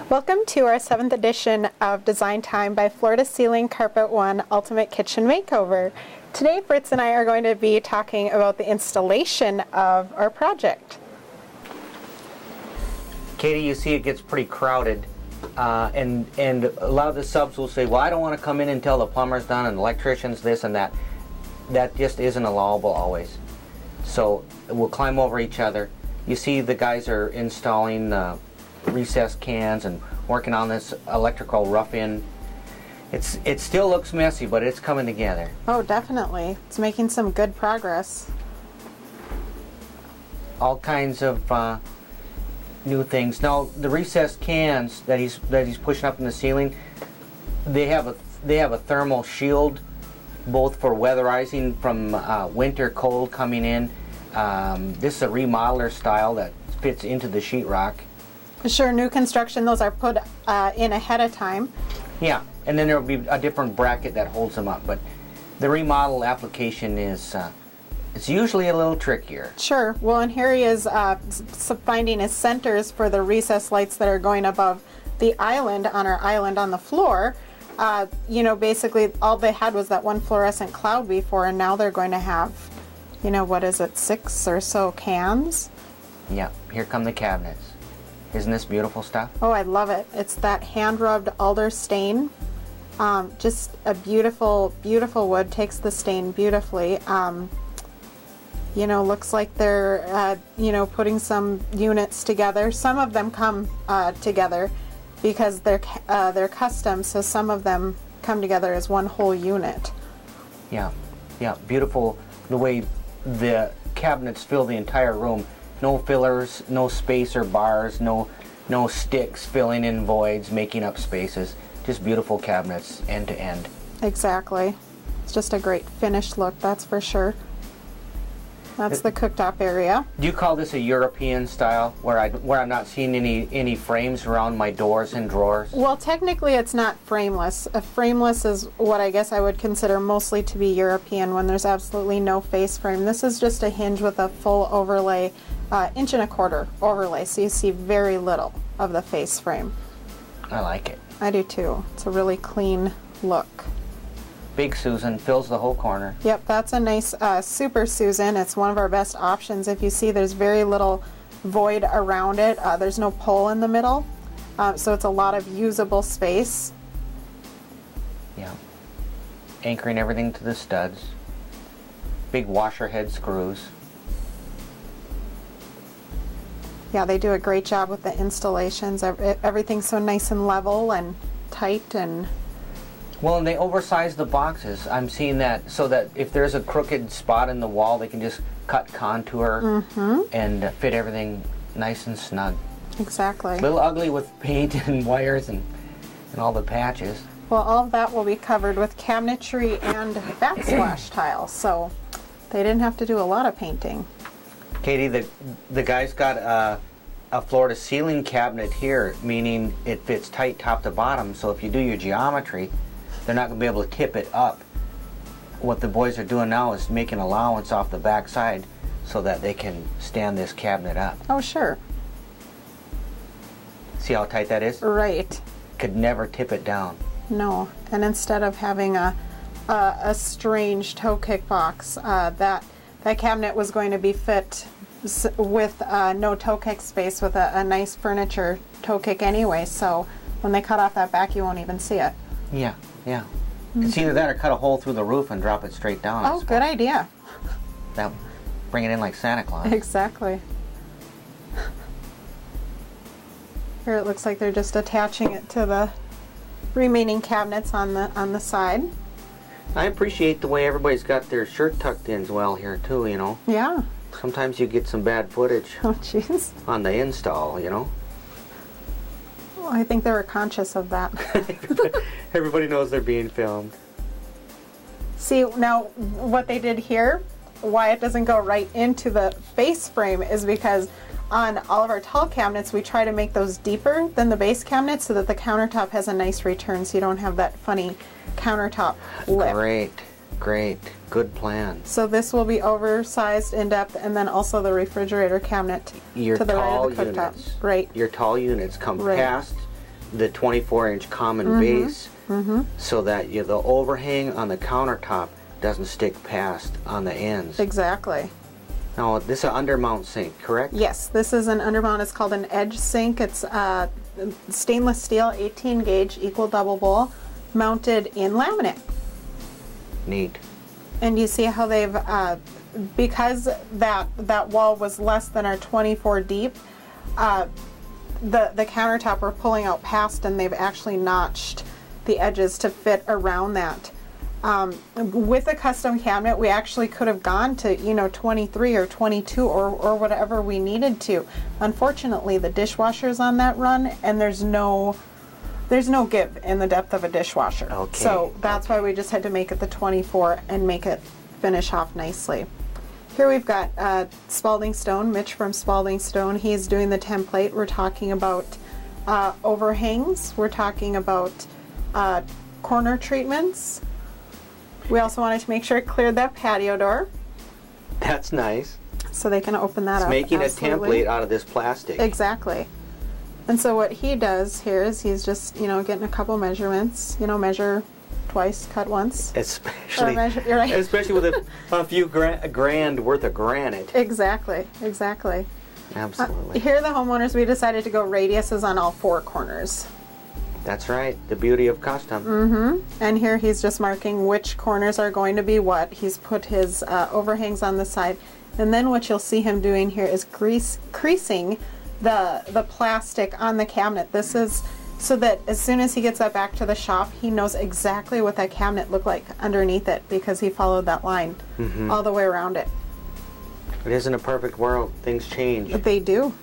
Welcome to our 7th edition of Design Time by Floor to Ceiling Carpet One Ultimate Kitchen Makeover. Today Fritz and I are going to be talking about the installation of our project. Katie, you see it gets pretty crowded and a lot of the subs will say, well, I don't want to come in until the plumber's done and the electrician's this and that. That just isn't allowable always. So we'll climb over each other. You see the guys are installing recessed cans and working on this electrical rough-in. It still looks messy, but it's coming together. Oh, definitely. It's making some good progress. All kinds of new things. Now, the recessed cans that he's pushing up in the ceiling, they have a thermal shield, both for weatherizing from winter cold coming in. This is a remodeler style that fits into the sheetrock. Sure, new construction, those are put in ahead of time. Yeah, and then there will be a different bracket that holds them up. But the remodel application is it's usually a little trickier. Sure. Well, and here he is finding his centers for the recessed lights that are going above the island on our island on the floor. You know, basically all they had was that one fluorescent cloud before, and now they're going to have, you know, what is it, 6 or so cans? Yeah, here come the cabinets. Isn't this beautiful stuff? Oh, I love it. It's that hand-rubbed alder stain. Just a beautiful, beautiful wood. Takes the stain beautifully. You know, looks like they're, you know, putting some units together. Some of them come together because they're custom, so some of them come together as one whole unit. Yeah, yeah, beautiful the way the cabinets fill the entire room. No fillers, no spacer bars, no sticks filling in voids, making up spaces. Just beautiful cabinets end to end. Exactly. It's just a great finished look, that's for sure. That's the cooktop area. Do you call this a European style, where I'm not seeing any frames around my doors and drawers? Well, technically it's not frameless. A frameless is what I guess I would consider mostly to be European, when there's absolutely no face frame. This is just a hinge with a full overlay, 1.25" overlay, so you see very little of the face frame. I like it. I do too. It's a really clean look. Big Susan fills the whole corner. Yep, that's a nice Super Susan. It's one of our best options. If you see, there's very little void around it. There's no pole in the middle, so it's a lot of usable space. Yeah. Anchoring everything to the studs. Big washer head screws. Yeah, they do a great job with the installations. Everything's so nice and level and tight and... Well, and they oversize the boxes. I'm seeing that so that if there's a crooked spot in the wall, they can just cut contour and fit everything nice and snug. Exactly. A little ugly with paint and wires and all the patches. Well, all of that will be covered with cabinetry and backsplash tiles, so they didn't have to do a lot of painting. Katie, the guy's got a floor-to-ceiling cabinet here, meaning it fits tight top to bottom, so if you do your geometry, they're not going to be able to tip it up. What the boys are doing now is making allowance off the back side so that they can stand this cabinet up. Oh, sure. See how tight that is? Right. Could never tip it down. No, and instead of having a strange toe kick box, that cabinet was going to be fit with no toe kick space, with a nice furniture toe kick anyway, so when they cut off that back you won't even see it. Yeah, yeah. It's either that or cut a hole through the roof and drop it straight down. Oh, good idea. That bring it in like Santa Claus. Exactly. Here it looks like they're just attaching it to the remaining cabinets on the side. I appreciate the way everybody's got their shirt tucked in as well here too, you know. Yeah. Sometimes you get some bad footage Oh, jeez. on the install, you know. Well, I think they were conscious of that. Everybody knows they're being filmed. See, now what they did here, why it doesn't go right into the face frame, is because on all of our tall cabinets we try to make those deeper than the base cabinet so that the countertop has a nice return, so you don't have that funny countertop lip. Great, good plan. So this will be oversized, in depth, and then also the refrigerator cabinet Your to the right tall of the cooktop. units, Right. Your tall units come Right. past the 24-inch common base so that the overhang on the countertop doesn't stick past on the ends. Exactly. Now, this is an undermount sink, correct? Yes, this is an undermount. It's called an edge sink. It's stainless steel, 18 gauge, equal double bowl, mounted in laminate. Neat. And you see how they've, because that wall was less than our 24 deep, the countertop we're pulling out past, and they've actually notched the edges to fit around that. With a custom cabinet, we actually could have gone to 23 or 22 or whatever we needed to. Unfortunately, the dishwasher's on that run, and there's no give in the depth of a dishwasher. Okay. So that's why we just had to make it the 24 and make it finish off nicely. Here we've got Spalding Stone, Mitch from Spalding Stone. He's doing the template. We're talking about overhangs. We're talking about corner treatments. We also wanted to make sure it cleared that patio door That's nice. so they can open that It's up. making Absolutely. a template out of this plastic. Exactly. And so what he does here is he's just, getting a couple measurements, measure twice, cut once. Especially, You're right. especially with a few grand worth of granite. Exactly. Absolutely. Here are the homeowners. We decided to go radiuses on all four corners. That's right. The beauty of custom. And here he's just marking which corners are going to be what. He's put his overhangs on the side. And then what you'll see him doing here is creasing the plastic on the cabinet. This is so that as soon as he gets that back to the shop, he knows exactly what that cabinet looked like underneath it because he followed that line all the way around it. It isn't a perfect world. Things change. But they do.